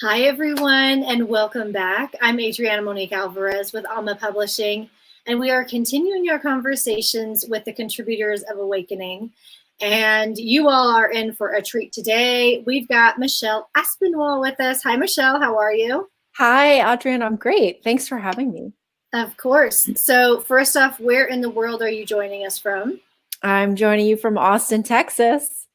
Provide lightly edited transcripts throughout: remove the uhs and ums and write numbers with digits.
Hi, everyone, and welcome back. I'm Adriana Monique Alvarez with Alma Publishing, and we are continuing our conversations with the contributors of Awakening. And you all are in for a treat today. We've got Michelle Aspinwall with us. Hi, Michelle. How are you? Hi, Adriana. I'm great. Thanks for having me. Of course. So first off, where in the world are you joining us from? I'm joining you from Austin, Texas.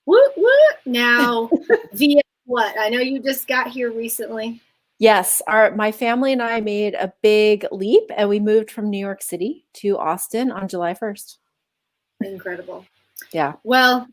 Woot, woot. Now, via what? I know you just got here recently. Yes, my family and I made a big leap and we moved from New York City to Austin on July 1st. Incredible. Yeah. Well,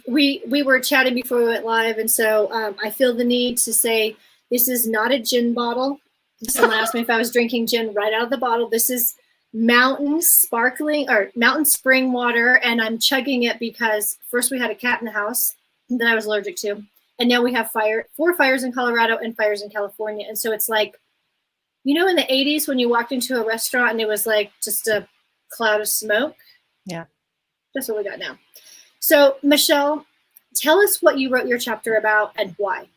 we were chatting before we went live, and so I feel the need to say this is not a gin bottle. Someone asked me if I was drinking gin right out of the bottle. This is mountain sparkling or mountain spring water, and I'm chugging it because first we had a cat in the house that I was allergic to, and now we have 4 fires in Colorado and fires in California, and so it's like, you know, in the 80s when you walked into a restaurant and it was like just a cloud of smoke. Yeah. That's what we got now. So, Michelle, tell us what you wrote your chapter about and why.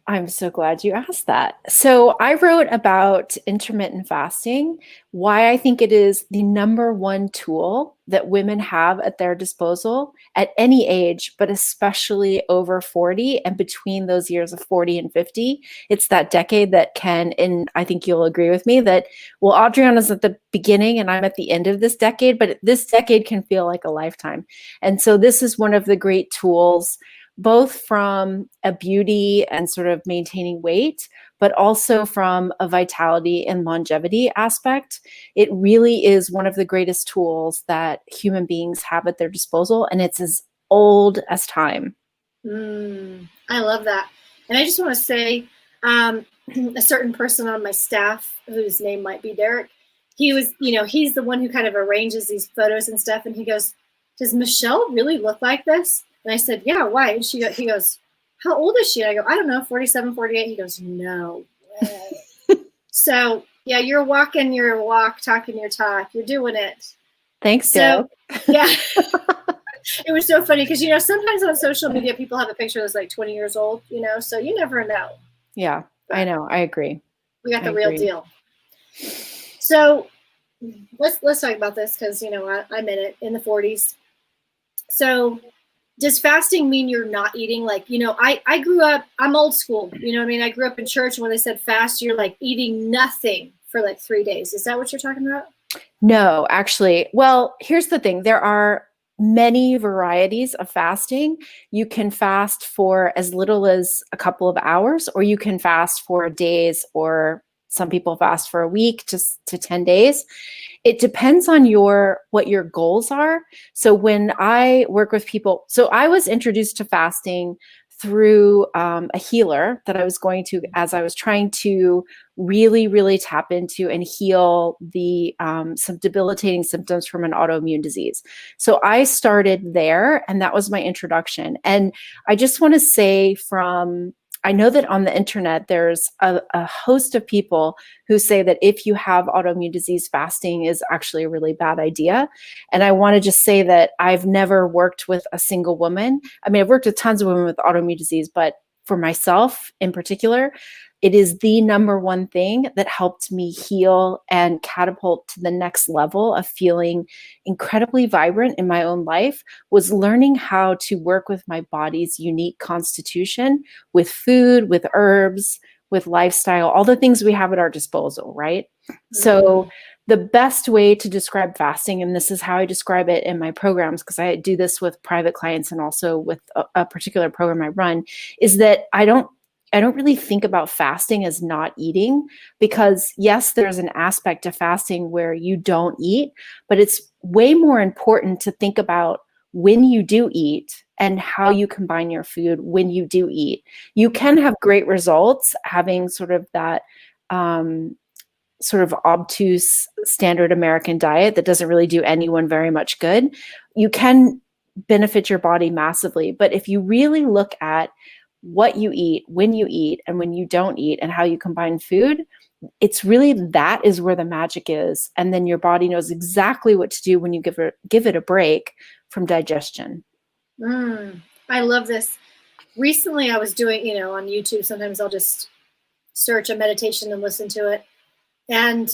I'm so glad you asked that. So I wrote about intermittent fasting, why I think it is the #1 tool that women have at their disposal at any age, but especially over 40 and between those years of 40 and 50. It's that decade that can, and I think you'll agree with me that, well, Adriana's at the beginning and I'm at the end of this decade, but this decade can feel like a lifetime. And so this is one of the great tools, both from a beauty and sort of maintaining weight, but also from a vitality and longevity aspect. It really is one of the greatest tools that human beings have at their disposal, and it's as old as time. I love that. And I just want to say, a certain person on my staff, whose name might be Derek, he was, he's the one who kind of arranges these photos and stuff. And he goes, "Does Michelle really look like this?" And I said, "Yeah, why?" And he goes, "How old is she?" And I go, "I don't know, 47, 48. He goes, "No way." So yeah, you're walking your walk, talking your talk. You're doing it. Thanks, so Derek. Yeah. It was so funny because, sometimes on social media, people have a picture that's like 20 years old, so you never know. Yeah, but I know. I agree. We got the real deal. So let's talk about this because, I'm in it in the 40s. So does fasting mean you're not eating? Like, I grew up, I'm old school. You know what I mean? I grew up in church, and when they said fast, you're like eating nothing for like 3 days. Is that what you're talking about? No, actually. Well, here's the thing. There are many varieties of fasting. You can fast for as little as a couple of hours, or you can fast for days, or some people fast for a week to 10 days. It depends on what your goals are. So when I work with people, so I was introduced to fasting through a healer that I was going to, as I was trying to really, really tap into and heal some debilitating symptoms from an autoimmune disease. So I started there, and that was my introduction. And I just want to say I know that on the internet, there's a host of people who say that if you have autoimmune disease, fasting is actually a really bad idea. And I want to just say that I've never worked with a single woman. I mean, I've worked with tons of women with autoimmune disease, but for myself in particular, it is the #1 thing that helped me heal and catapult to the next level of feeling incredibly vibrant in my own life, was learning how to work with my body's unique constitution, with food, with herbs, with lifestyle, all the things we have at our disposal, right? Mm-hmm. So the best way to describe fasting, and this is how I describe it in my programs, because I do this with private clients and also with a particular program I run, is that I don't really think about fasting as not eating, because yes, there's an aspect of fasting where you don't eat, but it's way more important to think about when you do eat and how you combine your food when you do eat. You can have great results having sort of that sort of obtuse standard American diet that doesn't really do anyone very much good. You can benefit your body massively, but if you really look at what you eat, when you eat, and when you don't eat, and how you combine food, it's really, that is where the magic is. And then your body knows exactly what to do when you give it a break from digestion. I love this. recently I was doing, on YouTube, sometimes I'll just search a meditation and listen to it. And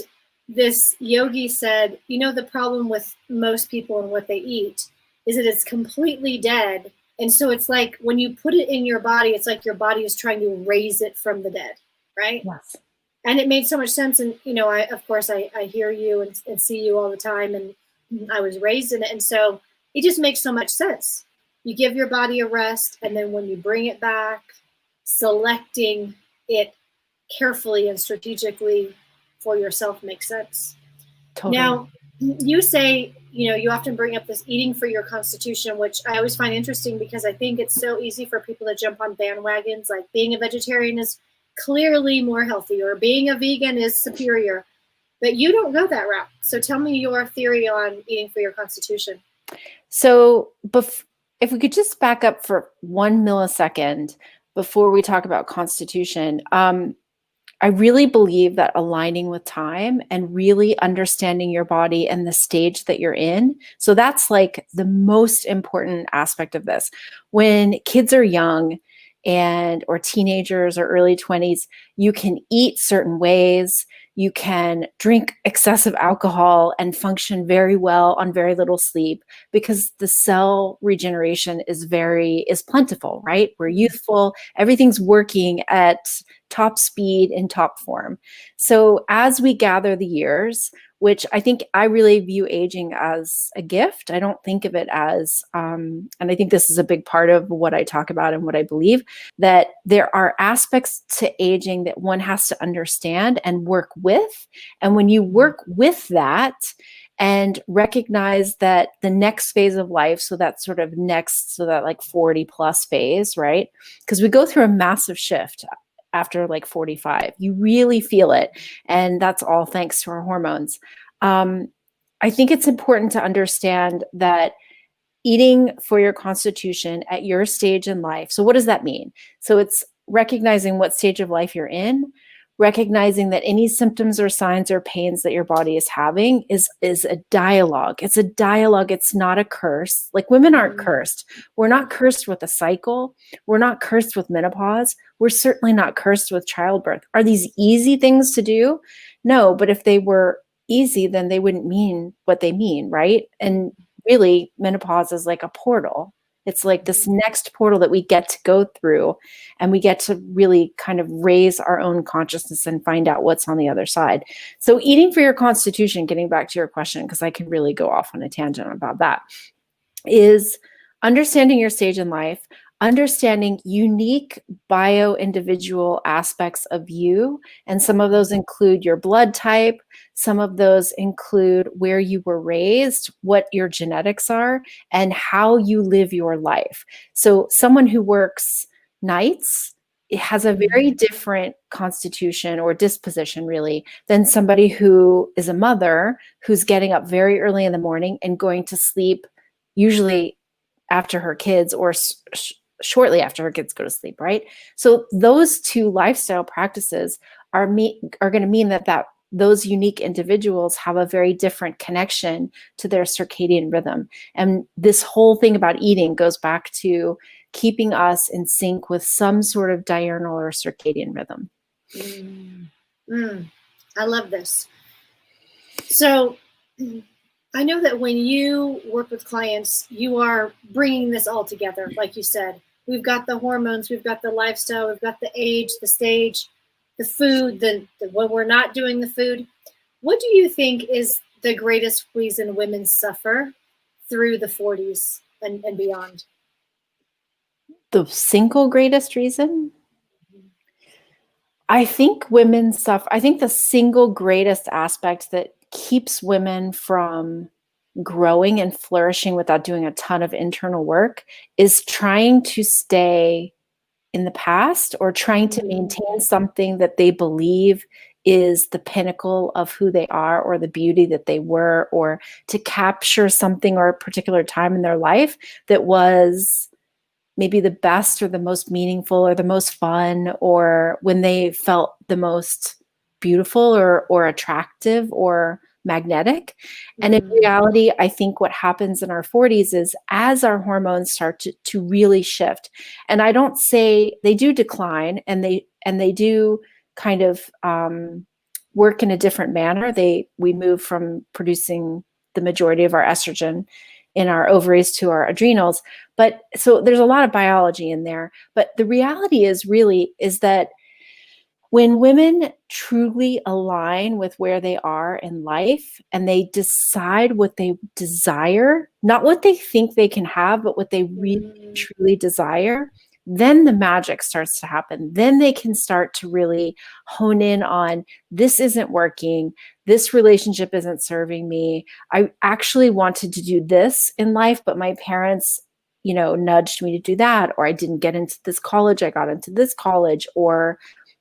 this yogi said, the problem with most people and what they eat is that it's completely dead. And so it's like when you put it in your body, it's like your body is trying to raise it from the dead, right? Yes. And it made so much sense. And, of course, I hear you and see you all the time. And I was raised in it. And so it just makes so much sense. You give your body a rest. And then when you bring it back, selecting it carefully and strategically for yourself makes sense. Totally. Now, you say, you often bring up this eating for your constitution, which I always find interesting because I think it's so easy for people to jump on bandwagons, like being a vegetarian is clearly more healthy or being a vegan is superior, but you don't go that route. So tell me your theory on eating for your constitution. So if we could just back up for 1 millisecond before we talk about constitution, I really believe that aligning with time and really understanding your body and the stage that you're in. So that's like the most important aspect of this. When kids are young or teenagers or early 20s, you can eat certain ways. You can drink excessive alcohol and function very well on very little sleep because the cell regeneration is plentiful, right? We're youthful. Everything's working at top speed and top form. So as we gather the years, which I really view aging as a gift. I don't think of it as, and I think this is a big part of what I talk about and what I believe, that there are aspects to aging that one has to understand and work with. And when you work with that and recognize that the next phase of life, so that like 40 plus phase, right? Because we go through a massive shift after like 45, you really feel it. And that's all thanks to our hormones. I think it's important to understand that eating for your constitution at your stage in life. So what does that mean? So it's recognizing what stage of life you're in, recognizing that any symptoms or signs or pains that your body is having is a dialogue. It's a dialogue. It's not a curse. Like women aren't cursed. We're not cursed with a cycle. We're not cursed with menopause. We're certainly not cursed with childbirth. Are these easy things to do? No, but if they were easy, then they wouldn't mean what they mean, right? And really, menopause is like a portal. It's like this next portal that we get to go through, and we get to really kind of raise our own consciousness and find out what's on the other side. So eating for your constitution, getting back to your question, because I can really go off on a tangent about that, is understanding your stage in life, understanding unique bio-individual aspects of you. And some of those include your blood type. Some of those include where you were raised, what your genetics are, and how you live your life. So someone who works nights, it has a very different constitution or disposition, really, than somebody who is a mother who's getting up very early in the morning and going to sleep usually after her kids or shortly after her kids go to sleep, right? So those two lifestyle practices are going to mean that those unique individuals have a very different connection to their circadian rhythm. And this whole thing about eating goes back to keeping us in sync with some sort of diurnal or circadian rhythm. I love this. So I know that when you work with clients, you are bringing this all together. Like you said, we've got the hormones, we've got the lifestyle, we've got the age, the stage, the food, when we're not doing the food. What do you think is the greatest reason women suffer through the 40s and beyond? The single greatest reason? I think women suffer. I think the single greatest aspect that keeps women from growing and flourishing without doing a ton of internal work is trying to stay in the past or trying to maintain something that they believe is the pinnacle of who they are or the beauty that they were, or to capture something or a particular time in their life that was maybe the best or the most meaningful or the most fun, or when they felt the most beautiful or attractive or magnetic. And in reality, I think what happens in our 40s is as our hormones start to really shift, and I don't say they do decline, and they do kind of work in a different manner. We move from producing the majority of our estrogen in our ovaries to our adrenals. But so there's a lot of biology in there. But the reality is that when women truly align with where they are in life and they decide what they desire, not what they think they can have, but what they really truly desire, then the magic starts to happen. Then they can start to really hone in on, this isn't working. This relationship isn't serving me. I actually wanted to do this in life, but my parents, nudged me to do that. Or I didn't get into this college. I got into this college. Or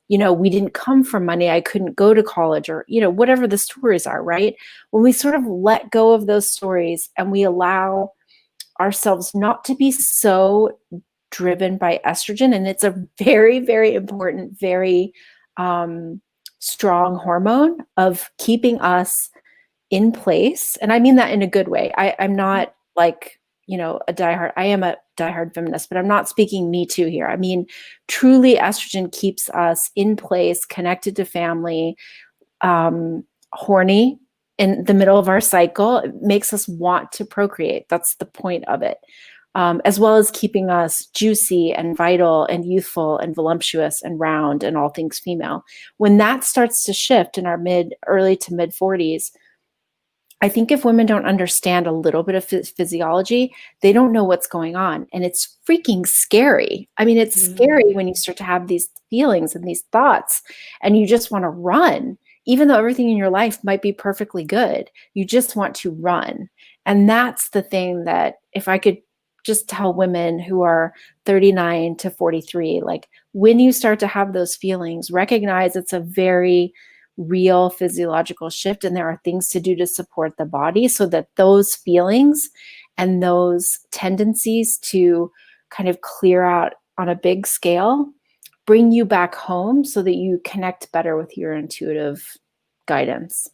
we didn't come from money. I couldn't go to college, or, whatever the stories are, right? When we sort of let go of those stories and we allow ourselves not to be so driven by estrogen, and it's a very, very important, very strong hormone of keeping us in place. And I mean that in a good way. I'm not like, I am a diehard feminist, but I'm not speaking me too here. I mean, truly estrogen keeps us in place, connected to family, horny in the middle of our cycle. It makes us want to procreate. That's the point of it. As well as keeping us juicy and vital and youthful and voluptuous and round and all things female. When that starts to shift in our early to mid 40s, I think if women don't understand a little bit of physiology, they don't know what's going on. And it's freaking scary. I mean, it's scary when you start to have these feelings and these thoughts and you just want to run, even though everything in your life might be perfectly good. You just want to run. And that's the thing that if I could just tell women who are 39 to 43, like when you start to have those feelings, recognize it's a very real physiological shift, and there are things to do to support the body so that those feelings and those tendencies to kind of clear out on a big scale bring you back home so that you connect better with your intuitive guidance.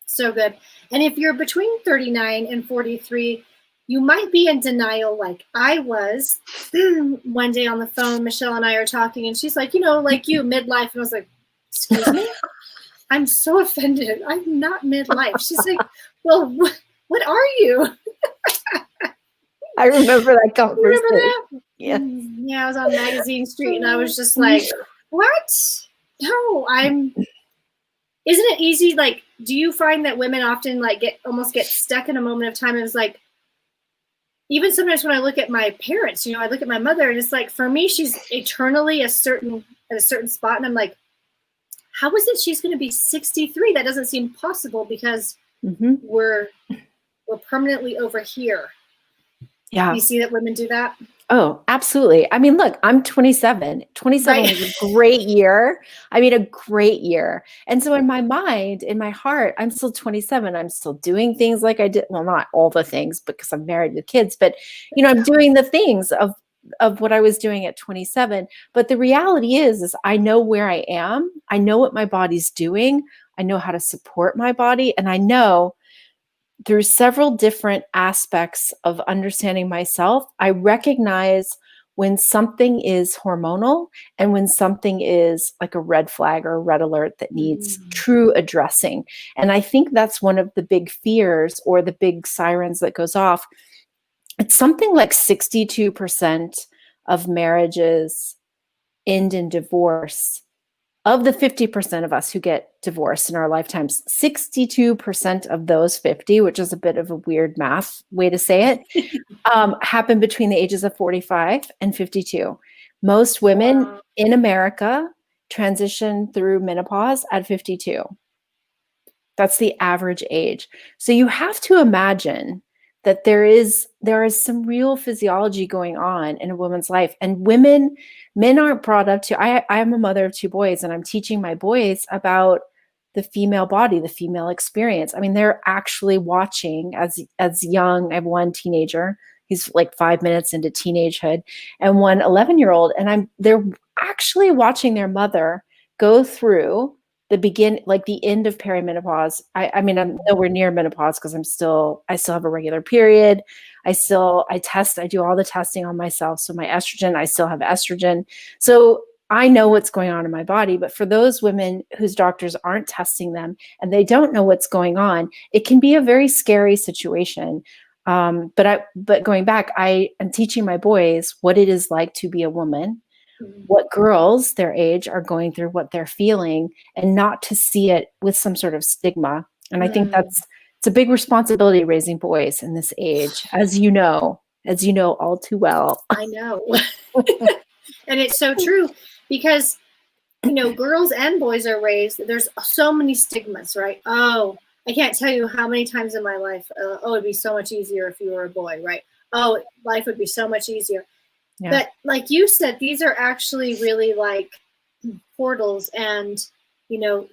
So good. And if you're between 39 and 43, you might be in denial like I was. One day on the phone, Michelle and I are talking, and she's like, like you, midlife. And I was like, excuse me? I'm so offended. I'm not midlife. She's like, well, what are you? I remember that conversation. Remember that? Yeah. Yeah, I was on Magazine Street, and I was just like, what? No, isn't it easy? Like, do you find that women often like almost get stuck in a moment of time? And it's like, even sometimes when I look at my parents, I look at my mother, and it's like, for me, she's eternally at a certain spot. And I'm like, how is it she's going to be 63? That doesn't seem possible because we're permanently over here. Yeah. You see that women do that? Oh, absolutely. I mean, look, I'm 27. 27 Right. was a great year. I mean, a great year. And so in my mind, in my heart, I'm still 27. I'm still doing things like I did. Well, not all the things because I'm married with kids, but I'm doing the things of what I was doing at 27. But the reality is I know where I am. I know what my body's doing. I know how to support my body. And I know through several different aspects of understanding myself, I recognize when something is hormonal and when something is like a red flag or a red alert that needs true addressing. And I think that's one of the big fears or the big sirens that goes off. It's something like 62% of marriages end in divorce. Of the 50% of us who get divorced in our lifetimes, 62% of those 50, which is a bit of a weird math way to say it, happen between the ages of 45 and 52. Most women in America transition through menopause at 52. That's the average age. So you have to imagine that there is some real physiology going on in a woman's life. And men aren't brought up to, I am a mother of two boys, and I'm teaching my boys about the female body, the female experience. I mean, they're actually watching as young. I have one teenager, he's like 5 minutes into teenagehood, and one 11-year-old. And they're actually watching their mother go through the end of perimenopause. I mean, I'm nowhere near menopause because I still have a regular period. I do all the testing on myself. So my estrogen, I still have estrogen. So I know what's going on in my body. But for those women whose doctors aren't testing them and they don't know what's going on, it can be a very scary situation. But going back, I am teaching my boys what it is like to be a woman, what girls their age are going through, what they're feeling, and not to see it with some sort of stigma. And I think it's a big responsibility raising boys in this age, as you know all too well. I know. And it's so true because, girls and boys are raised. There's so many stigmas, right? Oh, I can't tell you how many times in my life, it'd be so much easier if you were a boy, right? Oh, life would be so much easier. Yeah. But like you said, these are actually really like portals and,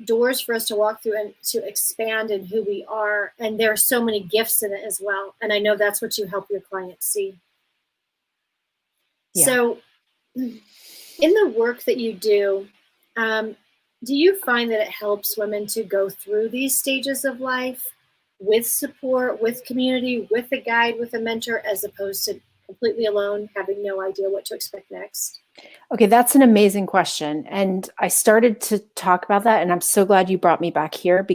doors for us to walk through and to expand in who we are. And there are so many gifts in it as well. And I know that's what you help your clients see. Yeah. So in the work that you do you find that it helps women to go through these stages of life with support, with community, with a guide, with a mentor, as opposed to completely alone, having no idea what to expect next? Okay, that's an amazing question. And I started to talk about that, and I'm so glad you brought me back here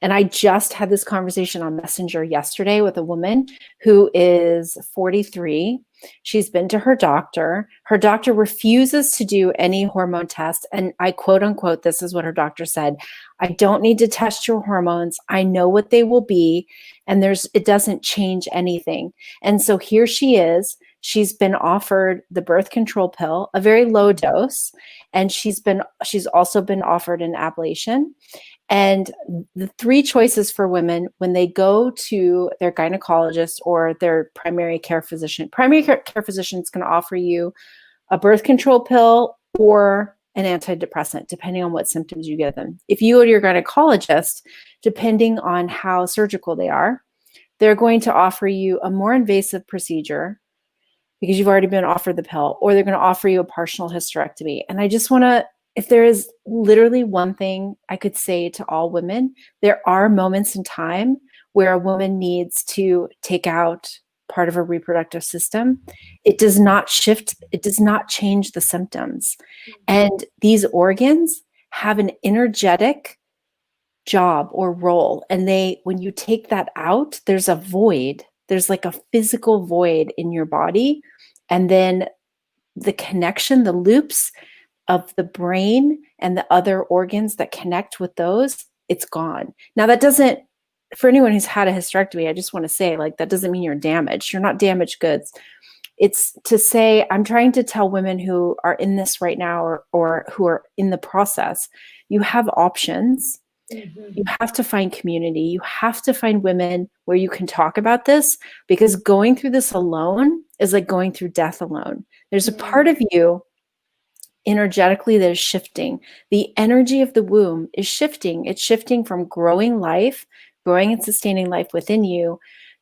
and I just had this conversation on Messenger yesterday with a woman who is 43. She's been to her doctor. Her doctor refuses to do any hormone test. And I quote unquote, this is what her doctor said: I don't need to test your hormones. I know what they will be. And it doesn't change anything. And so here she is. She's been offered the birth control pill, a very low dose. And she's also been offered an ablation. And the three choices for women when they go to their gynecologist or their primary care physician is going to offer you a birth control pill or an antidepressant, depending on what symptoms you give them. If you go to your gynecologist, depending on how surgical they are, they're going to offer you a more invasive procedure because you've already been offered the pill, or they're going to offer you a partial hysterectomy. And I just want to, if there is literally one thing I could say to all women, there are moments in time where a woman needs to take out part of her reproductive system. It does not change the symptoms. And these organs have an energetic job or role. And when you take that out, there's a void. There's like a physical void in your body. And then the connection, the loops of the brain and the other organs that connect with those, it's gone. Now that doesn't, for anyone who's had a hysterectomy, I just want to say, like, that doesn't mean you're damaged. You're not damaged goods. It's to say, I'm trying to tell women who are in this right now or who are in the process, you have options. Mm-hmm. You have to find community. You have to find women where you can talk about this, because going through this alone is like going through death alone. There's a part of you energetically that is shifting. The energy of the womb is shifting. It's shifting from growing and sustaining life within you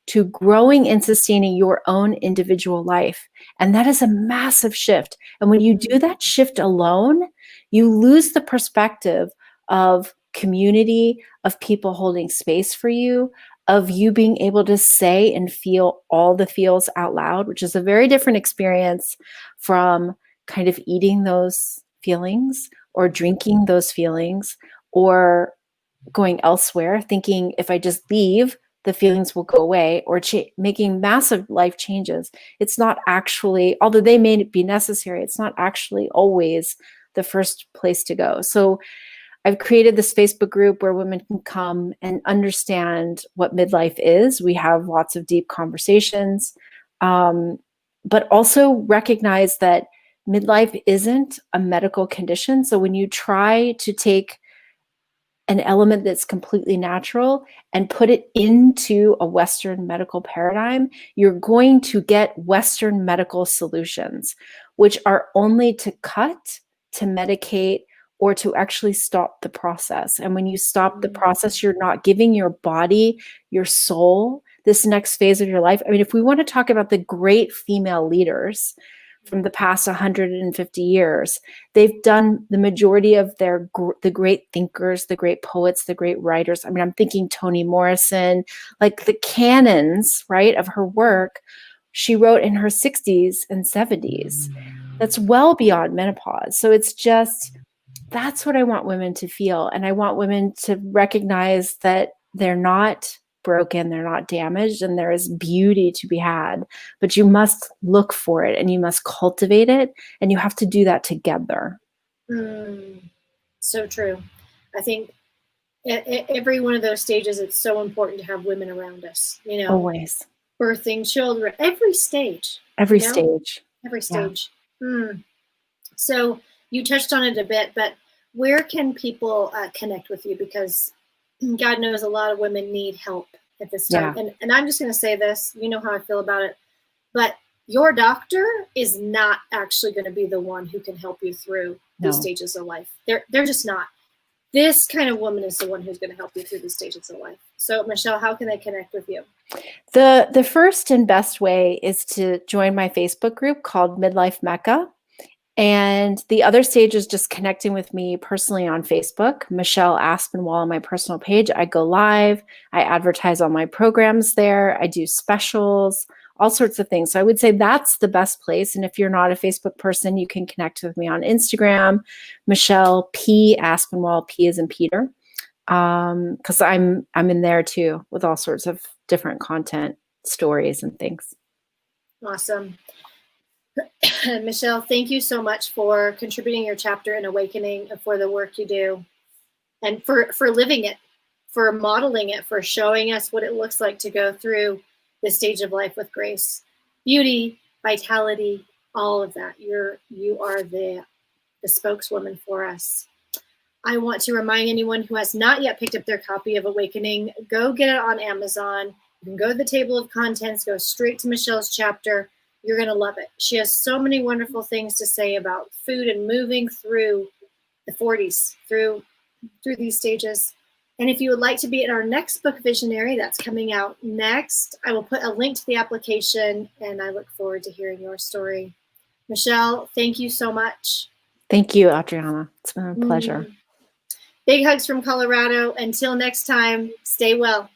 to growing and sustaining your own individual life. And that is a massive shift. And when you do that shift alone, you lose the perspective of community, of people holding space for you, of you being able to say and feel all the feels out loud, which is a very different experience from kind of eating those feelings or drinking those feelings or going elsewhere, thinking if I just leave, the feelings will go away, or making massive life changes. It's not actually, although they may be necessary, it's not actually always the first place to go. So I've created this Facebook group where women can come and understand what midlife is. We have lots of deep conversations, but also recognize that midlife isn't a medical condition. So when you try to take an element that's completely natural and put it into a Western medical paradigm, you're going to get Western medical solutions, which are only to cut, to medicate, or to actually stop the process. And when you stop the process, you're not giving your body, your soul, this next phase of your life. I mean, if we want to talk about the great female leaders from the past 150 years. They've done the majority of the great thinkers, the great poets, the great writers. I mean, I'm thinking Toni Morrison, like the canons, right, of her work, she wrote in her 60s and 70s. That's well beyond menopause. So it's just, that's what I want women to feel. And I want women to recognize that they're not broken, they're not damaged, and there is beauty to be had. But you must look for it and you must cultivate it, and you have to do that together. So true. I think every one of those stages, it's so important to have women around us, you know. Always. Birthing children, every stage. Every you know? stage. Every stage. Yeah. So you touched on it a bit, but where can people connect with you? Because God knows a lot of women need help at this time. Yeah. And I'm just going to say this, you know how I feel about it, but your doctor is not actually going to be the one who can help you through these stages of life. They're just not. This kind of woman is the one who's going to help you through these stages of life. So Michelle, how can they connect with you? The first and best way is to join my Facebook group called Midlife Mecca. And the other stage is just connecting with me personally on Facebook, Michelle Aspinwall on my personal page. I go live, I advertise all my programs there, I do specials, all sorts of things. So I would say that's the best place. And if you're not a Facebook person, you can connect with me on Instagram, Michelle P Aspinwall, P as in Peter, because I'm in there too with all sorts of different content, stories, and things. Awesome. Michelle, thank you so much for contributing your chapter in Awakening, and for the work you do, and for living it, for modeling it, for showing us what it looks like to go through this stage of life with grace, beauty, vitality, all of that. You are the spokeswoman for us. I want to remind anyone who has not yet picked up their copy of Awakening, go get it on Amazon. You can go to the table of contents, go straight to Michelle's chapter. You're going to love it. She has so many wonderful things to say about food and moving through the 40s, through these stages. And if you would like to be in our next book visionary that's coming out next, I will put a link to the application, and I look forward to hearing your story. Michelle, thank you so much. Thank you, Adriana. It's been a pleasure. Big hugs from Colorado. Until next time, stay well.